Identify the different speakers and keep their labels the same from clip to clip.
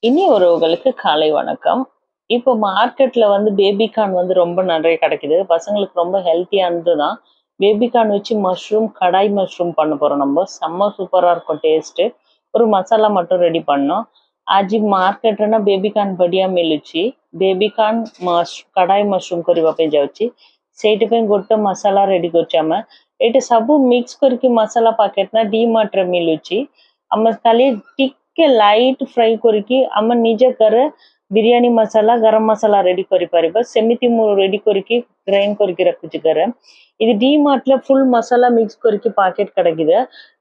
Speaker 1: இனி உறவுகளுக்கு காலை வணக்கம். இப்போ மார்க்கெட்ல வந்து பேபி கார்ன் வந்து ரொம்ப நிறைய கிடைக்குது. பசங்களுக்கு ரொம்ப ஹெல்த்தியானது தான். பேபி கார்ன் வச்சு மஷ்ரூம், கடாய் மஷ்ரூம் பண்ண போறோம் நம்ம. செம்ம சூப்பரா இருக்கும் டேஸ்ட்டு. ஒரு மசாலா மட்டும் ரெடி பண்ணோம். ଆଜି ମାର୍କେଟରେ ନା ବେବି କର୍ନ ବଢ଼ିଆ ମିଳୁଛି। ବେବି କର୍ନ କଡ଼ାଇ ମସରୁମ କରିବା ପାଇଁ ଯାଉଛି। ସେଇଥିପାଇଁ ଗୋଟେ ମସଲା ରେଡି କରୁଛୁ ଆମେ। ଏଇଠି ସବୁ ମିକ୍ସ କରିକି ମସଲା ପ୍ୟାକେଟ ନା ଡିମାର୍ଟରେ ମିଳୁଛି। ଆମେ ଖାଲି ଟିକେ ଲାଇଟ୍ ଫ୍ରାଏ କରିକି ଆମେ ନିଜ ଘରେ ବିରିୟାନୀ ମସଲା ଗରମ ମସଲା ରେଡି କରିପାରିବା। ସେମିତି ମୁଁ ରେଡି କରିକି ଗ୍ରାଇଣ୍ଡ କରିକି ରଖୁଛି ଘରେ। இது டிமார்ட்ல ஃபுல் மசாலா மிக்ஸ் କରିକି பாக்கெட் கிடைக்குது.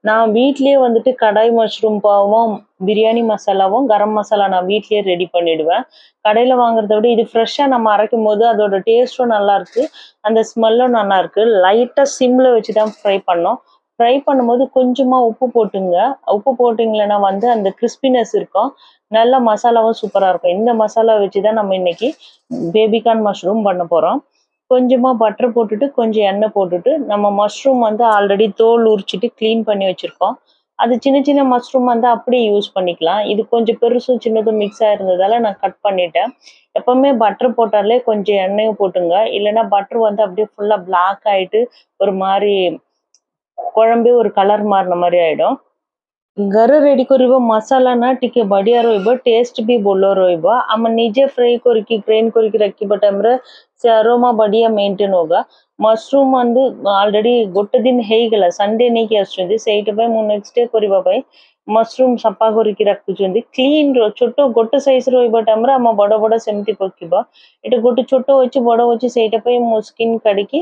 Speaker 1: நான் வீட்லயே வந்துட்டு கடாய் மஷ்ரூம் பாவும் பிரியாணி மசாலாவும் கரம் மசாலா நான் வீட்லயே ரெடி பண்ணிடுவேன். கடையில வாங்குறத விட இது ஃப்ரெஷ்ஷா நம்ம அரைக்கும் போது அதோட டேஸ்ட்டும் நல்லா இருக்கு, அந்த ஸ்மெல்லும் நல்லா இருக்கு. லைட்டா சிம்ல வச்சு தான் ஃப்ரை பண்ணோம். ஃப்ரை பண்ணும்போது கொஞ்சமா உப்பு போட்டுங்க. உப்பு போட்டிங்களன்னா வந்து அந்த கிறிஸ்பினஸ் இருக்கும், நல்ல மசாலாவும் சூப்பரா இருக்கும். இந்த மசாலா வச்சு தான் நம்ம இன்னைக்கு பேபி கார்ன் மஷ்ரூம் பண்ண போறோம். கொஞ்சமா பட்டர் போட்டுட்டு கொஞ்சம் எண்ணெய் போட்டுட்டு நம்ம மஷ்ரூம் வந்து ஆல்ரெடி தோல் உரிச்சிட்டு க்ளீன் பண்ணி வச்சிருக்கோம். அது சின்ன சின்ன மஷ்ரூம் வந்து அப்படியே யூஸ் பண்ணிக்கலாம். இது கொஞ்சம் பெருசும் சின்னதும் மிக்ஸ் ஆயிருந்ததால நான் கட் பண்ணிட்டேன். எப்பவுமே பட்டர் போட்டாலே கொஞ்சம் எண்ணெயும் போட்டுங்க, இல்லைன்னா பட்டர் வந்து அப்படியே ஃபுல்லா பிளாக் ஆயிட்டு ஒரு மாதிரி குழம்பே ஒரு கலர் மாறின மாதிரி ஆயிடும். ଘରେ ରେଡି କରିବ ମସଲା ନା ଟିକେ ବଢିଆ ରହିବ, ଟେଷ୍ଟ ବି ଭଲ ରହିବ। ଆମେ ନିଜେ ଫ୍ରାଏ କରିକି ଗ୍ରାଇଣ୍ଡ କରିକି ରଖିବା ଟାଇମରେ ସେ ଆରୋମା ବଢିଆ ମେଣ୍ଟେନ୍ होगा। ମସରୁମ வந்து ଅଲରେଡି ଗୋଟେ ଦିନ ହେଇଗଲା, ସଣ୍ଡେ ନେଇକି ଆସୁଛନ୍ତି, ସେଇଥିପାଇଁ ମୁଁ ନେକ୍ସଟ ଡେ କରିବା ପାଇଁ ମସରୁମ ସଫା କରିକି ରଖୁଛନ୍ତି। କ୍ଲିନ ଛୋଟ ଗୋଟେ ସାଇଜ ରହିବା ଟାଇମରେ ଆମ ବଡ ବଡ ସେମିତି ପକିବ। ଏଠି ଗୋଟେ ଛୋଟ ଅଛି ବଡ ଅଛି, ସେଇଟା ପାଇଁ ମୁଁ ସ୍କିନ୍ କାଢିକି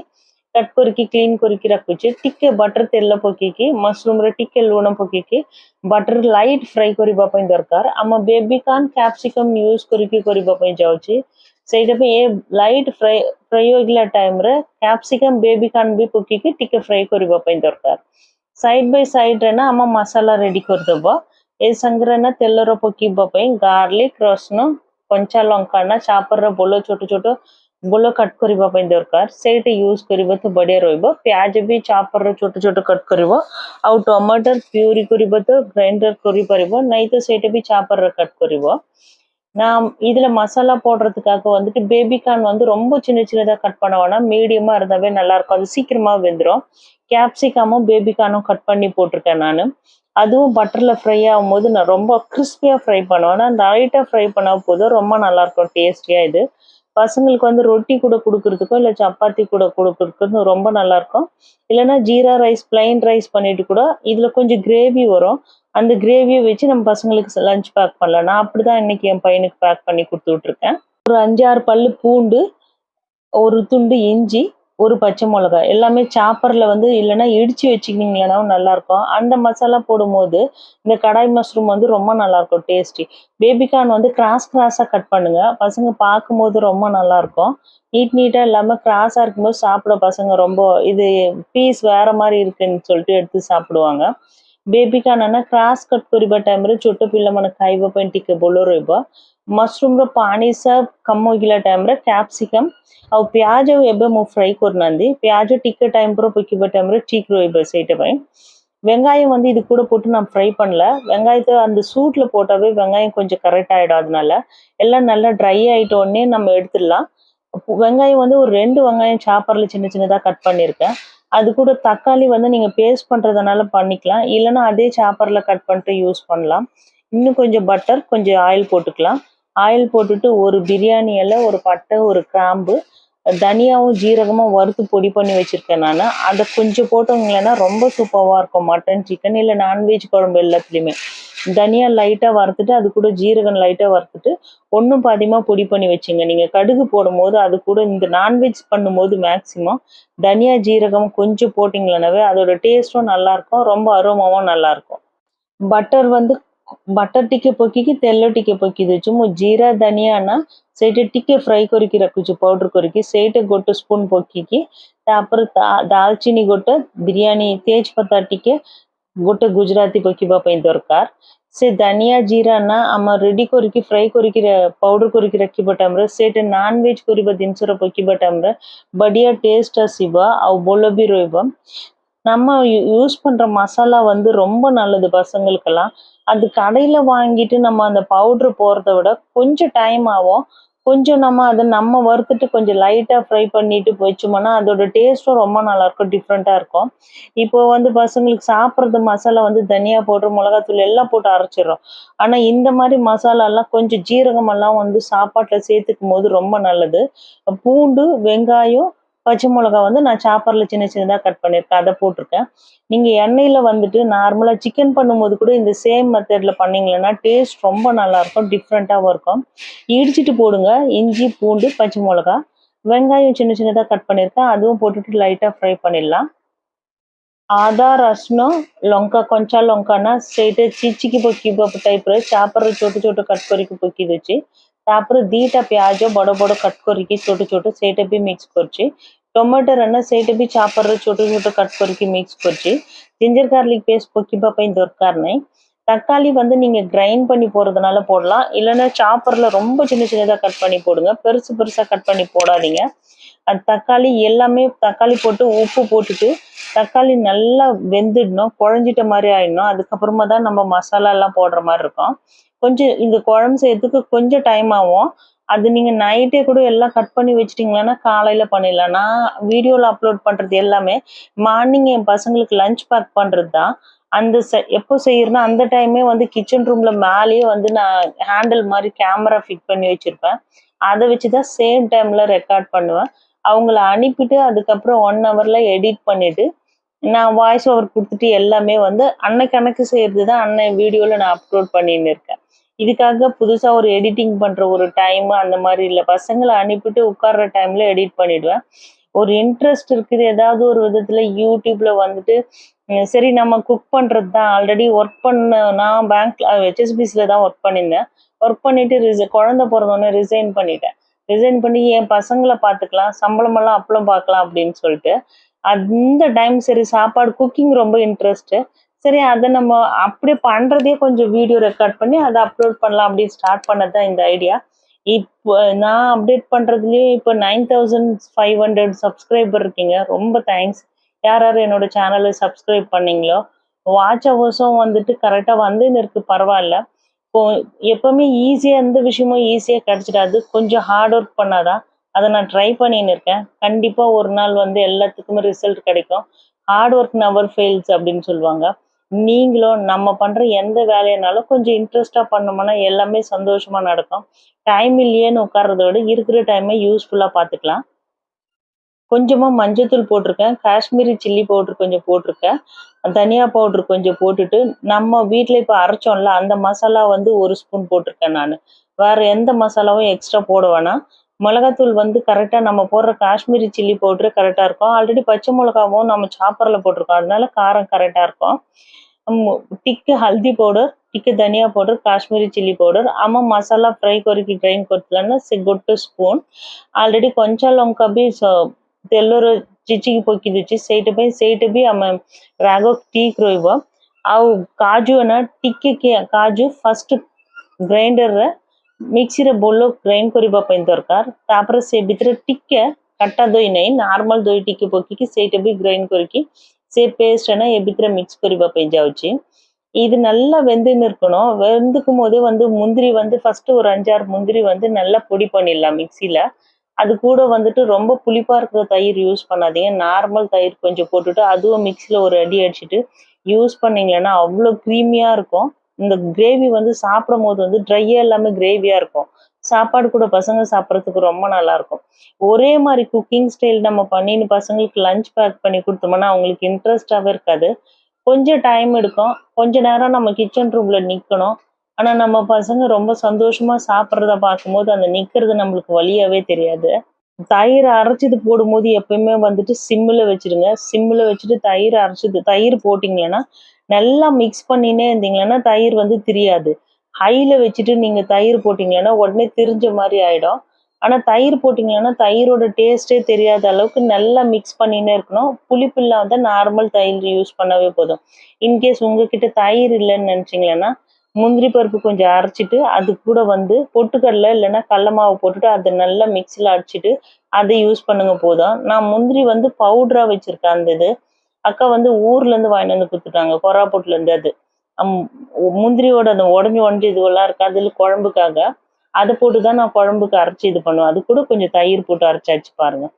Speaker 1: कट करके क्लीन करके रखुचे। टिके बटर तेल पकेकी मशरूम रे टिके लुण पकेकी बटर लाइट फ्राई करबा पई दरकार। आम बेबी कॉर्न कैप्सिकम यूज करके करबा पई जाउची, सेटा पे ए लाइट फ्राई फ्राई होगला टाइम रे कैप्सिकम बेबी कॉर्न भी पकेकी टिके फ्राई करबा पई दरकार। साइड बाय साइड रे ना आम मसाला रेडी कर देबो। ए संगरे ना तेल रो पकीबा पई गार्लिक रसुन कंचा लंका ना चापर रे बोलो छोटो छोटो बोलो कट करबा पई दरकार, सेट यूज करबो तो बढ़िया रहइबो। प्याज भी चापर रे छोटो छोटो कट करबो, आ टमाटर प्यूरी करबो तो ग्राइंडर करि परबो, नहीं तो सेट भी चापर रे कट करबो। நான் இதுல மசாலா போடுறதுக்காக வந்துட்டு பேபி கார்ன் வந்து ரொம்ப சின்ன சின்னதா கட் பண்ண வேணாம், மீடியமா இருந்தாவே நல்லா இருக்கும், அது சீக்கிரமா வெந்துடும்। கேப்சிகமும் பேபி கார்னும் கட் பண்ணி போட்டிருக்கேன் நான்। அதுவும் பட்டர்ல ஃப்ரை ஆகும்போது நான் ரொம்ப கிறிஸ்பியா ஃப்ரை பண்ணுவேன், நான் லைட்டா ஃப்ரை பண்ணா போதும், ரொம்ப நல்லா இருக்கும் டேஸ்டியா। இது பசங்களுக்கு வந்து ரொட்டி கூட கொடுக்கறதுக்கோ இல்லை சப்பாத்தி கூட கொடுக்கறதுக்கு ரொம்ப நல்லா இருக்கும்। இல்லைன்னா ஜீரா ரைஸ் பிளைன் ரைஸ் பண்ணிட்டு கூட இதுல கொஞ்சம் கிரேவி வரும், அந்த கிரேவியை வச்சு நம்ம பசங்களுக்கு லஞ்ச் பேக் பண்ணலாம்। நான் அப்படிதான் இன்னைக்கு என் பையனுக்கு பேக் பண்ணி கொடுத்து விட்டுருக்கேன்। ஒரு 5-6 பல்லு பூண்டு, ஒரு துண்டு இஞ்சி, ஒரு பச்சை மிளகாய் எல்லாமே சாப்பர்ல வந்து இல்லைன்னா இடிச்சு வச்சுக்கிட்டீங்கன்னாவும் நல்லா இருக்கும்। அந்த மசாலா போடும்போது இந்த கடாய் மஷ்ரூம் வந்து ரொம்ப நல்லா இருக்கும் டேஸ்டி। பேபி கார்ன் வந்து கிராஸா கட் பண்ணுங்க, பசங்க பார்க்கும்போது ரொம்ப நல்லா இருக்கும்। நீட்டா இல்லாம கிராஸா இருக்கும்போது சாப்பிட பசங்க ரொம்ப இது பீஸ் வேற மாதிரி இருக்குன்னு சொல்லிட்டு எடுத்து சாப்பிடுவாங்க। बेबी कान ना क्रास कट करबा टाइम रे छोट पिल्ला मन खाइबा ପାଇଁ ଟିକେ ଭଲ ରହିବ। मशरूम रो पानी सब कम होगिला टाइम रे कैप्सिकम ଆଉ ପିଆଜ ଏବେ ମୁଁ ஃப்ரை करनांदी, पियाज ଟିକେ டைம் ப்ரோ பக்கிப டைம் रे ठीक ରହିବ ସେଇட்ட ପାଇଁ। வெங்காயம் வந்து இது கூட போட்டு நான் ஃப்ரை பண்ணல, வெங்காயத்தை அந்த சூட்ல போட்டாவே வெங்காயம் கொஞ்சம் கரெக்ட் ஆயிடும், அதனால எல்லாம் நல்லா ட்ரை ஆயிட்ட உடனே நம்ம எடுத்துடலாம்। வெங்காயம் வந்து ஒரு 2 வெங்காயம் சாப்பர்ல சின்ன சின்னதா கட் பண்ணியிருக்கேன்। அது கூட தக்காளி வந்து நீங்க பேஸ்ட் பண்றதுனால பண்ணிக்கலாம், இல்லைன்னா அதே சாப்பர்ல கட் பண்ணிட்டு யூஸ் பண்ணலாம்। இன்னும் கொஞ்சம் பட்டர் கொஞ்சம் ஆயில் போட்டுக்கலாம்। ஆயில் போட்டுட்டு ஒரு பிரியாணி இலை, ஒரு பட்டை, ஒரு கிராம்பு, தனியாவும் ஜீரகமும் வறுத்து பொடி பண்ணி வச்சிருக்கேன் நான், அதை கொஞ்சம் போட்டோங்கன்னா ரொம்ப சூப்பராக இருக்கும் மட்டன் சிக்கன் இல்லை நான்வெஜ் குழம்பு எல்லாத்துலேயுமே। தனியா லைட்டா வறுத்துட்டு அது கூட ஜீரகம் லைட்டா வறுத்துட்டு ஒன்றும் பாதியமா பொடி பண்ணி வச்சுங்க। நீங்க கடுகு போடும் போது அது கூட இந்த நான்வெஜ் பண்ணும்போது மேக்சிமம் தனியா ஜீரகம் கொஞ்சம் போட்டிங்களானவே அதோட டேஸ்ட்டும் நல்லா இருக்கும், ரொம்ப அரோமாவும் நல்லா இருக்கும்। बटर வந்து बटर ଟିକେ ପକେଇକି ତେଲ ଟିକେ ପକେଇ ଦେଉଛି ମୁଁ। ଜିରା ଧନିଆ ନା ସେଇଟା ଟିକେ ଫ୍ରାଏ କରିକି ରଖୁଛି, ପାଉଡର କରିକି ସେଇଟା ଗୋଟେ ସ୍ପୁନ ପକେଇକି ତାପରେ ଡାଲଚିନି ଗୋଟେ, ବିରିୟାନୀ ତେଜପତ୍ତା ଟିକେ ଗୋଟେ, ଗୁଜରାତି ପକେଇବା ପାଇଁ ଦରକାର। ସେ ଧନିଆ ଜିରା ନା ଆମ ରେଡି କରିକି ଫ୍ରାଏ କରିକି ପାଉଡର କରିକି ରଖିବା ଟାଇମରେ ସେଇଟା ନନଭେଜ କରିବା ଜିନିଷର ପକେଇବା ଟାଇମରେ ବଢିଆ டேஸ்ட் ଆସିବ ଆଉ ଭଲ ବି ରହିବ। நம்ம யூஸ் பண்ற மசாலா வந்து ரொம்ப நல்லது பசங்களுக்கெல்லாம்। அது கடையில வாங்கிட்டு நம்ம அந்த பவுடர் போடுறத விட கொஞ்சம் டைம் ஆகும். கொஞ்சம் நம்ம அத நம்ம வறுத்துட்டு கொஞ்சம் லைட்டா ஃப்ரை பண்ணிட்டு வச்சோம்னா, அதோட டேஸ்ட்டும் ரொம்ப நல்லாயிருக்கும். டிஃப்ரெண்ட்டா இருக்கும். இப்போ வந்து பசங்களுக்கு சாப்பிடுறது மசாலா வந்து தனியா பவுடர், மிளகாத்தூள் எல்லாம் போட்டு அரைச்சிடுறோம். ஆனா இந்த மாரி மசாலாலாம் கொஞ்சம் ஜீரகமெல்லாம் வந்து சாப்பாட்டுல சேர்த்துக்கும்போது ரொம்ப நல்லது. பூண்டு, வெங்காயம், பச்சை மிளகா வந்து நான் சாப்பர்ல சின்ன சின்னதா கட் பண்ணியிருக்கேன். அத போட்டுருக்கேன். நீங்க எண்ணெயில வந்துட்டு நார்மலா சிக்கன் பண்ணும்போது கூட இந்த சேம் மெத்தட்ல பண்ணீங்கன்னா, டேஸ்ட் ரொம்ப நல்லாயிருக்கும். டிஃப்ரெண்ட்டாவும் இருக்கும். இடிச்சுட்டு போடுங்க. இஞ்சி, பூண்டு, பச்சை மிளகா, வெங்காயம் சின்ன சின்னதா கட் பண்ணியிருக்கேன். அதுவும் போட்டுட்டு லைட்டா ஃப்ரை பண்ணிடலாம். आधा रसूण लंका कंचा लंका ना ସେଇଟା ଚିଚିକି ପକେଇବା ଟାଇପ୍ର ତାପରେ ଛୋଟ ଛୋଟ କଟ୍ କରିକି ପକେଇ ଦେଉଛି ତାପରେ ଦିଟା ପିଆଜ ବଡ଼ ବଡ଼ କଟ୍ କରିକି ଛୋଟ ଛୋଟ ସେଇଟା ବି ମିକ୍ସ କରୁଛି ଟମାଟର ନା ସେଇଟା ବି ଚାପରରେ ଛୋଟ ଛୋଟ கட் କରିକି மிக்ஸ் କରୁଛି ஜிஞ்சர் garlic பேஸ்ட் பக்கிப்பா ପାଇଁ ଦରକାର ନାହିଁ தக்காளி வந்து நீங்க கிரைண்ட் பண்ணி போறதுனால போடலாம் இல்லனா சாப்பர்ல ரொம்ப சின்ன சின்னதா கட் பண்ணி போடுங்க பெருசு பெருசா கட் பண்ணி போடாதீங்க அது தக்காளி எல்லாமே தக்காளி போட்டு உப்பு போட்டுட்டு தக்காளி நல்லா வெந்துடணும் குழஞ்சிட்ட மாதிரி ஆயிடணும் அதுக்கப்புறமா தான் நம்ம மசாலா எல்லாம் போடுற மாதிரி இருக்கும் கொஞ்சம் இந்த குழம்பு செய்யறதுக்கு கொஞ்சம் டைம் ஆகும் அது நீங்க நைட்டே கூட எல்லாம் கட் பண்ணி வச்சிட்டீங்கன்னா காலையில பண்ணிடலாம் நான் வீடியோல அப்லோட் பண்றது எல்லாமே மார்னிங் என் பசங்களுக்கு லஞ்ச் பேக் பண்றது தான் அந்த எப்போ செய்யறேன்னா அந்த டைமே வந்து கிச்சன் ரூம்ல மேலேயே வந்து நான் ஹேண்டில் மாதிரி கேமரா ஃபிட் பண்ணி வச்சிருப்பேன் அதை வச்சுதான் சேம் டைம்ல ரெக்கார்ட் பண்ணுவேன் அவங்கள அனுப்பிட்டு அதுக்கப்புறம் 1 ஹவர்ல எடிட் பண்ணிட்டு நான் வாய்ஸ் ஓவர் கொடுத்துட்டு எல்லாமே வந்து அன்னைக்கு செய்யறது தான் அன்னை வீடியோல நான் அப்லோட் பண்ணின்னு இருக்கேன் இதுக்காக புதுசா ஒரு எடிட்டிங் பண்ற ஒரு டைம் அந்த மாதிரி இல்லை பசங்களை அனுப்பிட்டு உட்கார்ற டைம்ல எடிட் பண்ணிடுவேன் ஒரு இன்ட்ரெஸ்ட் இருக்குது ஏதாவது ஒரு விதத்துல யூடியூப்ல வந்துட்டு சரி நம்ம குக் பண்றது தான் ஆல்ரெடி ஒர்க் பண்ண நான் பேங்க்ல ஹெச்எஸ்பிசில தான் ஒர்க் பண்ணியிருந்தேன் ஒர்க் பண்ணிட்டு குழந்தை பிறந்தோடனே ரிசைன் பண்ணிட்டேன் ரிசைன் பண்ணி என் பசங்களை பார்த்துக்கலாம் சம்பளம் எல்லாம் அப்புறம் பார்க்கலாம் அப்படின்னு சொல்லிட்டு அந்த டைம் சரி சாப்பாடு குக்கிங் ரொம்ப இன்ட்ரெஸ்ட் சரி அதை நம்ம அப்படியே பண்றதே கொஞ்சம் வீடியோ ரெக்கார்ட் பண்ணி அதை அப்லோட் பண்ணலாம் அப்படின்னு ஸ்டார்ட் பண்ணதான் இந்த ஐடியா இப்போ நான் அப்டேட் பண்றதுலயே இப்போ 9500 சப்ஸ்கிரைபர் இருக்கீங்க ரொம்ப தேங்க்ஸ் யார் யார் என்னோட சேனலை சப்ஸ்கிரைப் பண்ணீங்களோ வாட்ச் ஹவர்ஸும் வந்துட்டு கரெக்டா வந்துன்னு இருக்கு பரவாயில்ல இப்போ எப்பவுமே ஈஸியா எந்த விஷயமும் ஈஸியா கிடைச்சிடாது கொஞ்சம் ஹார்ட் ஒர்க் பண்ணாதான் அதை நான் ட்ரை பண்ணின்னு இருக்கேன் கண்டிப்பா ஒரு நாள் வந்து எல்லாத்துக்குமே ரிசல்ட் கிடைக்கும் ஹார்ட் ஒர்க் நெவர் ஃபெயில்ஸ் அப்படின்னு சொல்லுவாங்க நீங்களும் நம்ம பண்ற எந்த வேலையினாலும் கொஞ்சம் இன்ட்ரெஸ்டா பண்ணோம்னா எல்லாமே சந்தோஷமா நடக்கும் டைம் இல்லையேன்னு உட்கார்றத விட இருக்கிற டைமை யூஸ்ஃபுல்லா பார்த்துக்கலாம் கொஞ்சமா மஞ்சத்தூள் போட்டிருக்கேன் காஷ்மீரி சில்லி பவுடர் கொஞ்சம் போட்டிருக்கேன் தனியா பவுடர் கொஞ்சம் போட்டுட்டு நம்ம வீட்டில் இப்போ அரைச்சோம்ல அந்த மசாலா வந்து 1 ஸ்பூன் போட்டிருக்கேன் நான் வேற எந்த மசாலாவும் எக்ஸ்ட்ரா போட வேணாம் மிளகாத்தூள் வந்து கரெக்டாக நம்ம போடுற காஷ்மீரி சில்லி பவுடரு கரெக்டாக இருக்கும் ஆல்ரெடி பச்சை மிளகாவும் நம்ம சாப்பரில் போட்டிருக்கோம் அதனால காரம் கரெக்டாக இருக்கும் टिक्के हल्दी पाउडर टिक्के धनिया पाउडर काश्मीरी चिल्ली पाउडर आम मसाला फ्राई करके ग्राइंड करतलाना से गोटे स्पून ऑलरेडी कंचा लंका भी तेलर चिचिकी पकईदे से भी आम राग ठीक रही काजू ना टिक्के काजू फर्स्ट ग्राइंडर मिक्सी रे बोलो ग्राइंड करने दरकार तापर से भीतर टिक्के कट्टा दही नहीं नॉर्मल दही टिक्के पकईकी से भी ग्राइंड करके से पेस्ट ना ये भीतर मिक्स करने जाऊँगी இது நல்லா வெந்துன்னு இருக்கணும் வெந்துக்கும் போதே வந்து முந்திரி வந்து ஃபர்ஸ்ட் ஒரு 5-6 முந்திரி வந்து நல்லா பொடி பண்ணிடலாம் மிக்சியில அது கூட வந்துட்டு ரொம்ப புளிப்பா இருக்கிற தயிர் யூஸ் பண்ணாதீங்க நார்மல் தயிர் கொஞ்சம் போட்டுட்டு அதுவும் மிக்சியில ஒரு அடி அடிச்சுட்டு யூஸ் பண்ணீங்கன்னா அவ்வளோ க்ரீமியா இருக்கும் இந்த கிரேவி வந்து சாப்பிடும் போது வந்து ட்ரையா எல்லாமே கிரேவியா இருக்கும் சாப்பாடு கூட பசங்க சாப்பிட்றதுக்கு ரொம்ப நல்லா இருக்கும் ஒரே மாதிரி குக்கிங் ஸ்டைல் நம்ம பண்ணின்னு பசங்களுக்கு லஞ்ச் பேக் பண்ணி கொடுத்தோம்னா அவங்களுக்கு இன்ட்ரெஸ்டாவே இருக்காது கொஞ்சம் டைம் எடுக்கும் கொஞ்ச நேரம் நம்ம கிச்சன் ரூம்ல நிக்கணும் ஆனா நம்ம பசங்க ரொம்ப சந்தோஷமா சாப்பிட்றத பார்க்கும்போது அந்த நிக்கிறது நம்மளுக்கு வழியாவே தெரியாது தயிர் அரைச்சது போடும்போது எப்பயுமே வந்துட்டு சிம்மில் வச்சிடுங்க சிம்மில் வச்சுட்டு தயிர் அரைச்சது தயிர் போட்டிங்கன்னா நல்லா மிக்ஸ் பண்ணினே இருந்தீங்கன்னா தயிர் வந்து திரியாது ஹைல வச்சுட்டு நீங்க தயிர் போட்டிங்கன்னா உடனே திரிஞ்ச மாதிரி ஆயிடும் ஆனா தயிர் போட்டிங்கன்னா தயிரோட டேஸ்டே தெரியாத அளவுக்கு நல்லா மிக்ஸ் பண்ணினே இருக்கணும் புளிப்பு இல்லாத நார்மல் தயிர் யூஸ் பண்ணவே போதும் இன்கேஸ் உங்ககிட்ட தயிர் இல்லைன்னு நினைச்சீங்கன்னா முந்திரி பருப்பு கொஞ்சம் அரைச்சிட்டு அது கூட வந்து பொட்டுக்கடலை இல்லைன்னா கடல மாவு போட்டுட்டு அதை நல்லா மிக்சியில் அடிச்சுட்டு அதை யூஸ் பண்ணுங்க போதும் நான் முந்திரி வந்து பவுடரா வச்சிருக்கேன் அந்த இது அக்கா வந்து ஊர்ல இருந்து வாங்கிட்டு வந்து கொடுத்துட்டாங்க கொராப்பூட்ல இருந்து அது முந்திரியோட அந்த உடஞ்சி இதுவெல்லாம் இருக்கு அதில் குழம்புக்காக அதை போட்டு தான் நான் குழம்புக்கு அரைச்சி இது பண்ணுவேன். அது கூட கொஞ்சம் தயிர் போட்டு அரைச்சாச்சு பாருங்க.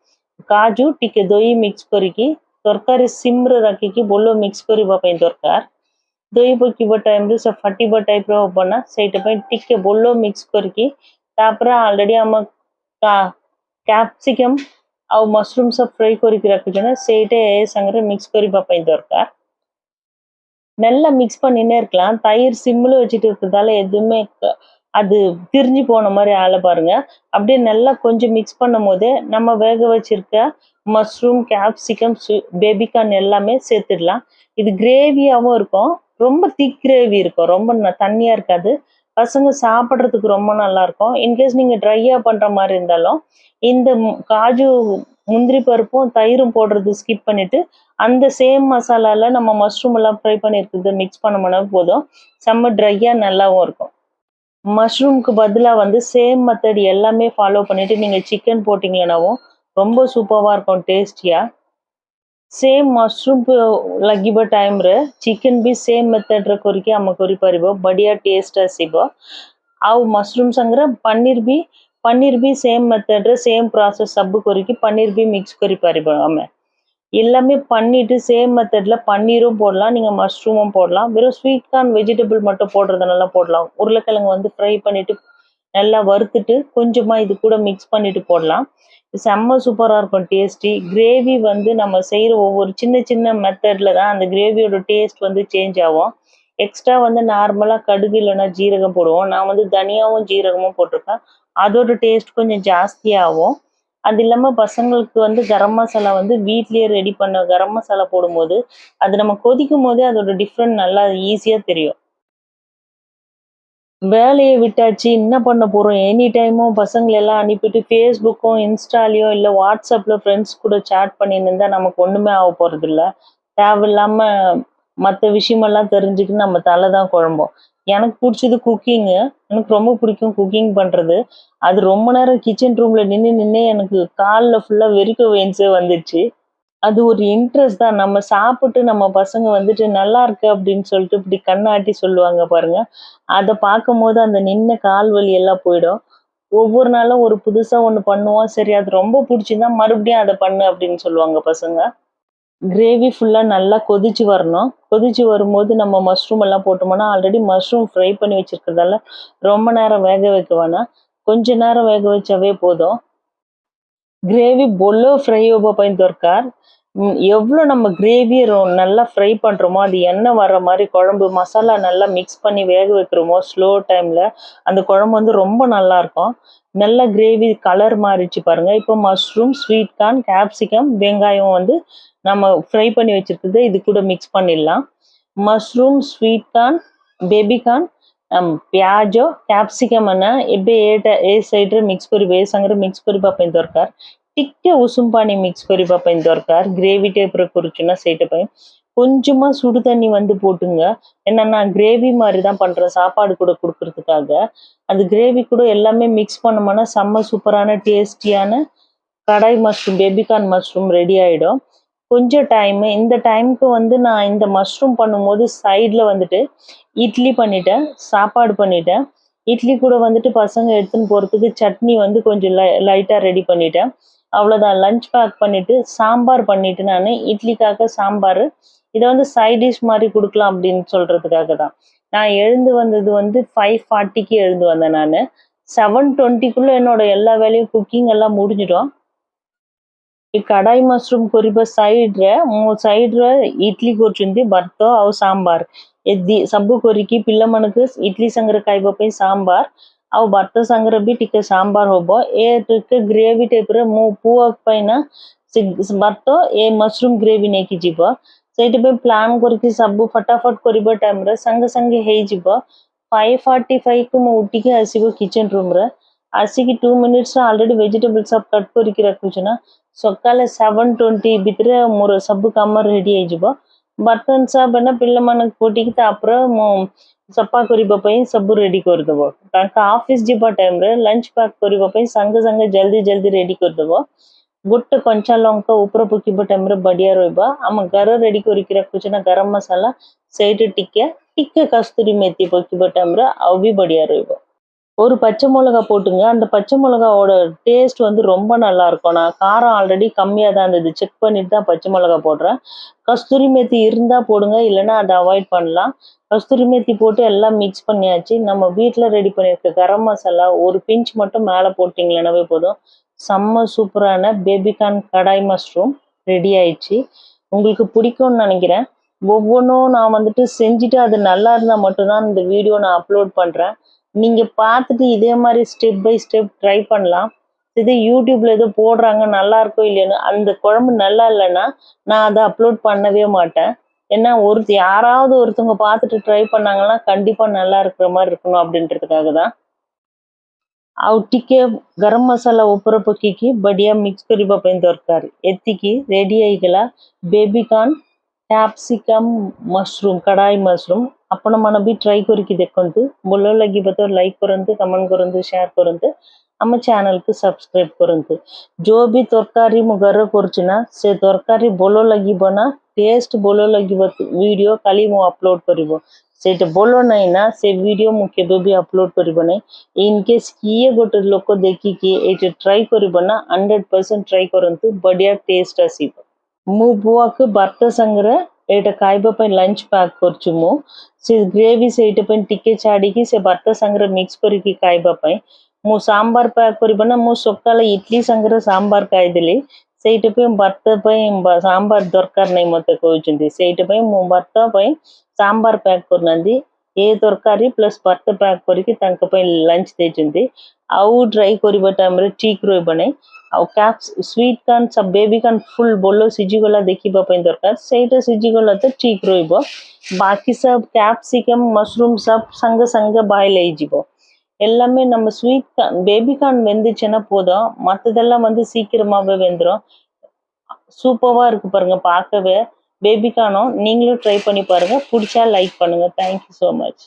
Speaker 1: काजू टिके दही मिक्स करिकी तरकारी सिम्र रखिकी बोलो मिक्स करिबा ପାଇଁ ଦରକାର। दही पकिबा टाइम रे से फटिबा टाइप रो बना सेटा ପାଇଁ टिके बोलो मिक्स करिकी तापर ऑलरेडी हम कैप्सिकम ଆଉ मशरूम सब फ्राई करिकी रखिछ ना सेटा ए संगरे मिक्स करिबा ପାଇଁ दरकार। நல்லா மிக்ஸ் பண்ணினே இருக்கலாம். தயிர் சிம்ல வச்சுட்டு இருக்கிறதால எதுவுமே அது திரிஞ்சு போன மாதிரி ஆள பாருங்க. அப்படியே நல்லா கொஞ்சம் மிக்ஸ் பண்ணும் போது நம்ம வேக வச்சிருக்க மஷ்ரூம், கேப்சிகம், பேபிகார்ன் எல்லாமே சேர்த்துடலாம். இது கிரேவியாவும் இருக்கும். ரொம்ப திக் கிரேவி இருக்கும். ரொம்ப தண்ணியா இருக்காது. பசங்க சாப்பிட்றதுக்கு ரொம்ப நல்லா இருக்கும். இன்கேஸ் நீங்க ட்ரையா பண்ற மாதிரி இருந்தாலும் இந்த காஜு, முந்திரி பருப்பும் தயிரும் போடுறது ஸ்கிப் பண்ணிட்டு அந்த சேம் மசாலால நம்ம மஷ்ரூம் எல்லாம் ஃப்ரை பண்ணியிருக்கிறது மிக்ஸ் பண்ணோம்னா போதும். செம்ம ட்ரையா நல்லாவும் இருக்கும். மஷ்ரூம்க்கு பதிலாக வந்து சேம் மெத்தட் எல்லாமே ஃபாலோ பண்ணிட்டு நீங்க சிக்கன் போட்டிங்கன்னாவும் ரொம்ப சூப்பராக இருக்கும் டேஸ்டியாக। सेम मशरूम लगिबा टाइम रे चिकन भी सेम मेथड रे करके हम करि परिबो बढ़िया टेस्ट आसीबो। आउ मशरूम संगरे पनीर भी सेम मेथड रे सेम प्रोसेस सब करके पनीर भी मिक्स करि परिबो। हम எல்லாமே பண்ணிட்டு சேம் மெத்தட்ல பன்னீரும் போடலாம், நீங்க மஷ்ரூமும் போடலாம், வெறும் ஸ்வீட் கார்ன் வெஜிடபிள் மட்டும் போடுறதுனால போடலாம்। உருளைக்கிழங்கு வந்து ஃப்ரை பண்ணிட்டு நல்லா வறுத்துட்டு கொஞ்சமா இது கூட மிக்ஸ் பண்ணிட்டு போடலாம்। செம்ம சூப்பராக இருக்கும் டேஸ்டி। கிரேவி வந்து நம்ம செய்கிற ஒவ்வொரு சின்ன சின்ன மெத்தடில் தான் அந்த கிரேவியோட டேஸ்ட் வந்து சேஞ்ச் ஆகும்। எக்ஸ்ட்ரா வந்து நார்மலாக கடுகு இல்லைன்னா ஜீரகம் போடுவோம், நான் வந்து தனியாவும் ஜீரகமும் போட்டிருக்கேன், அதோட டேஸ்ட் கொஞ்சம் ஜாஸ்தியாகும்। அது இல்லாமல் பசங்களுக்கு வந்து கரம் மசாலா வந்து வீட்லேயே ரெடி பண்ண கரம் மசாலா போடும்போது அது நம்ம கொதிக்கும் போதே அதோட டிஃப்ரெண்ட் நல்லா ஈஸியாக தெரியும்। வேலையை விட்டாச்சு என்ன பண்ண போகிறோம், எனி டைமும் பசங்களெல்லாம் அனுப்பிட்டு ஃபேஸ்புக்கும் இன்ஸ்டாலையோ இல்லை வாட்ஸ்அப்பில் ஃப்ரெண்ட்ஸ் கூட சேட் பண்ணின்னு இருந்தால் நமக்கு ஒன்றுமே ஆக போகிறது இல்லை। தேவையில்லாமல் மற்ற விஷயமெல்லாம் தெரிஞ்சுக்கிட்டு நம்ம தலை தான் குழம்போம்। எனக்கு பிடிச்சது குக்கிங்கு, எனக்கு ரொம்ப பிடிக்கும் குக்கிங் பண்ணுறது। அது ரொம்ப நேரம் கிச்சன் ரூமில் நின்று எனக்கு காலில் ஃபுல்லாக வெறிக்க வெயின்ஸே வந்துடுச்சு। அது ஒரு இன்ட்ரெஸ்ட் தான்। நம்ம சாப்பிட்டு நம்ம பசங்க வந்துட்டு நல்லா இருக்கு அப்படின்னு சொல்லிட்டு இப்படி கண்ணாட்டி சொல்லுவாங்க பாருங்க, அதை பார்க்கும் போது அந்த நின்ன கால் வலி எல்லாம் போயிடும்। ஒவ்வொரு நாளும் ஒரு புதுசா ஒன்று பண்ணுவோம், சரி அது ரொம்ப பிடிச்சிருந்தா மறுபடியும் அதை பண்ணு அப்படின்னு சொல்லுவாங்க பசங்க। கிரேவி ஃபுல்லாக நல்லா கொதிச்சு வரணும்। கொதிச்சு வரும்போது நம்ம மஷ்ரூம் எல்லாம் போட்டோம்னா ஆல்ரெடி மஷ்ரூம் ஃப்ரை பண்ணி வச்சிருக்கிறதால ரொம்ப நேரம் வேக வைக்க வேணாம், கொஞ்ச நேரம் வேக வச்சாவே போதும்। ग्रेवी बोलो फ्राई होबो पॉइंट दरकार। எவ்வளோ நம்ம கிரேவி நல்லா ஃப்ரை பண்ணுறோமோ அது எண்ணெய் வர்ற மாதிரி குழம்பு மசாலா நல்லா மிக்ஸ் பண்ணி வேக வைக்கிறோமோ ஸ்லோ டைமில் அந்த குழம்பு வந்து ரொம்ப நல்லாயிருக்கும்। நல்ல கிரேவி கலர் மாறிச்சு பாருங்கள்। இப்போ மஷ்ரூம், ஸ்வீட் கார்ன், கேப்சிகம், வெங்காயம் வந்து நம்ம ஃப்ரை பண்ணி வச்சுருக்குது இது கூட மிக்ஸ் பண்ணிடலாம்। Mushroom, sweet corn, baby corn, प्याज, कैप्सिकम एबे ए साइड रे मिक्स करी ए संगरे मिक्स करिबा ପାଇଁ ଦରକାର। ଟିକେ ଉଷୁମ ପାଣି ମିକ୍ସ କରିବା ପାଇଁ ଦରକାର। கிரேவி டைப் ர குறிச்சுன்னா சேட்ட ପାଇଁ கொஞ்சமா சுடு தண்ணி வந்து போட்டுங்க। ஏன்னா நான் கிரேவி மாதிரி தான் பண்றேன் சாப்பாடு கூட கொடுக்கறதுக்காக। அந்த கிரேவி கூட எல்லாமே மிக்ஸ் பண்ணோம்னா செம்ம சூப்பரான டேஸ்டியான கடாய் மஷ்ரூம், பேபிகார்ன் மஷ்ரூம் ரெடி ஆயிடும்। கொஞ்சம் டைம் இந்த டைமுக்கு வந்து நான் இந்த மஷ்ரூம் பண்ணும்போது சைடில் வந்துட்டு இட்லி பண்ணிட்டேன், சாப்பாடு பண்ணிட்டேன்। இட்லி கூட வந்துட்டு பசங்க எடுத்துன்னு போகிறதுக்கு சட்னி வந்து கொஞ்சம் லைட்டாக ரெடி பண்ணிட்டேன், அவ்வளோதான்। லஞ்ச் பேக் பண்ணிவிட்டு சாம்பார் பண்ணிவிட்டு நான் இட்லிக்காக சாம்பார் இதை வந்து சைட் டிஷ் மாதிரி கொடுக்கலாம் அப்படின்னு சொல்கிறதுக்காக தான் நான் எழுந்து வந்தது வந்து 5:40க்கு எழுந்து வந்தேன்। நான் 7:20க்குள்ளே என்னோட எல்லா வேலையும் குக்கிங் எல்லாம் முடிஞ்சிடும்। कढ़ाई मशरूम कोरिबा साइड रे इडली कोचुंदी भर्तो और सांबार एदी सबु कोरिकी पिल्ला मनक इडली संगरे खाइबा पे सांबार और भर्तो संगरे भी टिके सांबार होबो ए टिके ग्रेवी टाइप रे मु पुवक पैना भर्तो ए मशरूम ग्रेवी नेकी जीवो सेठी पे प्लान करके सबु फटाफट करिबा टाइम रे संगे संगे हेई जीवो। 5:45 को मु उठिके आसीबो किचन रूम रे आसिकी 2 मिनिट्स ऑलरेडी वेजिटेबल सब कट करके रखुछ ना सकाले 7:20 भितर मोर सब काम रेडी हो बर्तन सब है पिल्ला मन पोटी सफा करने सब रेडी करदेव ऑफिस जीवा टाइम रे लंच पैक करने संगे संगे जल्दी जल्दी रेडी करदेव। ଗୋଟେ କଞ୍ଚା ଲଙ୍କା ଉପରେ ପକେଇବା ଟାଇମ୍ରେ ବଢ଼ିଆ ରହିବ। ଆମ ଘର ରେଡ଼ି କରିକି ରଖୁଛୁ ନା ଗରମ ମସଲା, ସେଇଠି ଟିକେ ଟିକେ କସ୍ତୁରୀ ମେଥି ପକେଇବା ଟାଇମ୍ରେ ଆଉ ବି ବଢ଼ିଆ ରହିବ। ஒரு பச்சை மிளகா போட்டுங்க. அந்த பச்சை மிளகாவோட டேஸ்ட் வந்து ரொம்ப நல்லா இருக்கும். நான் காரம் ஆல்ரெடி கம்மியா தான் இருந்தது. செக் பண்ணிட்டு தான் பச்சை மிளகா போடுறேன். கஸ்தூரி மேத்தி இருந்தா போடுங்க, இல்லைன்னா அதை அவாய்ட் பண்ணலாம். கஸ்தூரி மேத்தி போட்டு எல்லாம் மிக்ஸ் பண்ணியாச்சு. நம்ம வீட்டில் ரெடி பண்ணியிருக்க கரம் மசாலா ஒரு பிஞ்ச் மட்டும் மேலே போட்டிங்களேனாவே போதும். செம்ம சூப்பரான பேபிகார்ன் கடாய் மஷ்ரூம் ரெடி ஆயிடுச்சு. உங்களுக்கு பிடிக்கும்னு நினைக்கிறேன். ஒவ்வொன்றும் நான் வந்துட்டு செஞ்சுட்டு அது நல்லா இருந்தால் மட்டும்தான் இந்த வீடியோ நான் அப்லோட் பண்ணுறேன். நீங்க பார்த்துட்டு இதே மாதிரி ஸ்டெப் பை ஸ்டெப் ட்ரை பண்ணலாம். இது யூடியூப்ல ஏதோ போடுறாங்க நல்லா இருக்கோ இல்லைன்னு, அந்த குழம்பு நல்லா இல்லைன்னா நான் அதை அப்லோட் பண்ணவே மாட்டேன். ஏன்னா யாராவது ஒருத்தவங்க பார்த்துட்டு ட்ரை பண்ணாங்கன்னா கண்டிப்பா நல்லா இருக்கிற மாதிரி இருக்கணும் அப்படின்றதுக்காக தான். ଆଉ ଟିକେ ଗରମ ମସଲା ଉପରେ ପକେଇକି ବଢ଼ିଆ ମିକ୍ସ କରିବା ପାଇଁ ଦରକାର। ଏତିକି ରେଡ଼ି ହେଇଗଲା ବେବିକର୍ନ କ୍ୟାପ୍ସିକମ୍ ମସରୁମ୍, କଡ଼ାଇ ମସରୁମ୍। ଆପଣମାନେ ବି ଟ୍ରାଏ କରିକି ଦେଖନ୍ତୁ। ଭଲ ଲାଗିବ ତ ଲାଇକ୍ କରନ୍ତୁ, କମେଣ୍ଟ କରନ୍ତୁ, ସେୟାର କରନ୍ତୁ, ଆମ ଚ୍ୟାନେଲକୁ ସବସ୍କ୍ରାଇବ୍ କରନ୍ତୁ। ଯେଉଁ ବି ତରକାରୀ ମୁଁ ଘରେ କରୁଛି ନା, ସେ ତରକାରୀ ଭଲ ଲାଗିବ ନା, ଟେଷ୍ଟ ଭଲ ଲାଗିବ ଭିଡ଼ିଓ କାଲି ମୁଁ ଅପଲୋଡ଼ କରିବ। ସେଇଟା ଭଲ ନାହିଁ ନା, ସେ ଭିଡ଼ିଓ ମୁଁ କେବେ ବି ଅପଲୋଡ଼ କରିବ ନାହିଁ। ଇନକେସ୍ କିଏ ଗୋଟେ ଲୋକ ଦେଖିକି ଏଇଟା ଟ୍ରାଏ କରିବ ନା, 100% ଟ୍ରାଏ କରନ୍ତୁ, ବଢ଼ିଆ ଟେଷ୍ଟ ଆସିବ। ମୁଁ ପୁଅକୁ ଭାତ ସାଙ୍ଗରେ ଏଇଟା ଖାଇବା ପାଇଁ ଲଞ୍ଚ ପ୍ୟାକ୍ କରୁଛି ମୁଁ। ସେ ଗ୍ରେଭି ସେଇଟା ପାଇଁ ଟିକେ ଛାଡ଼ିକି ସେ ଭାତ ସାଙ୍ଗରେ ମିକ୍ସ କରିକି ଖାଇବା ପାଇଁ। ମୁଁ ସାମ୍ବାର ପ୍ୟାକ୍ କରିବା ନା, ମୁଁ ସକାଳେ ଇଡଲି ସାଙ୍ଗରେ ସାମ୍ବାର ଖାଇଦେଲି। ସେଇଟା ପାଇଁ ଭାତ ପାଇଁ ସାମ୍ବାର ଦରକାର ନାହିଁ ମୋତେ କହୁଛନ୍ତି। ସେଇଟା ପାଇଁ ମୁଁ ଭାତ ପାଇଁ ସାମ୍ବାର ପ୍ୟାକ୍ କରୁନାହାନ୍ତି, ଏ ତରକାରୀ ପ୍ଲସ୍ ଭାତ ପ୍ୟାକ୍ କରିକି ତାଙ୍କ ପାଇଁ ଲଞ୍ଚ ଦେଇଛନ୍ତି। ଆଉ ଟ୍ରାଏ କରିବା ଟାଇମ୍ରେ ଠିକ୍ ରହିବ ନାହିଁ। ଆଉ ସ୍ୱିଟ୍ କର୍ଣ୍ଣ ବେବି କର୍ଣ୍ଣ ଫୁଲ୍ ଭଲ ସିଝିଗଲା ଦେଖିବା ପାଇଁ ଦରକାର, ସେଇଟା ସିଝିଗଲା ତ ଠିକ୍ ରହିବ। பாக்கி சப் கேப்சிகம் மஷ்ரூம் சப் சங்க பாயில் ஆயிଯିବ. எல்லாமே நம்ம ஸ்வீட் பேபிகார்ன் வெந்துச்சுன்னா போதும், மற்றதெல்லாம் வந்து சீக்கிரமாகவே வெந்துடும். சூப்பராக இருக்கு பாருங்க பார்க்கவே. பேபிகார்னும் நீங்களும் ட்ரை பண்ணி பாருங்க. பிடிச்சா லைக் பண்ணுங்க. Thank you so much.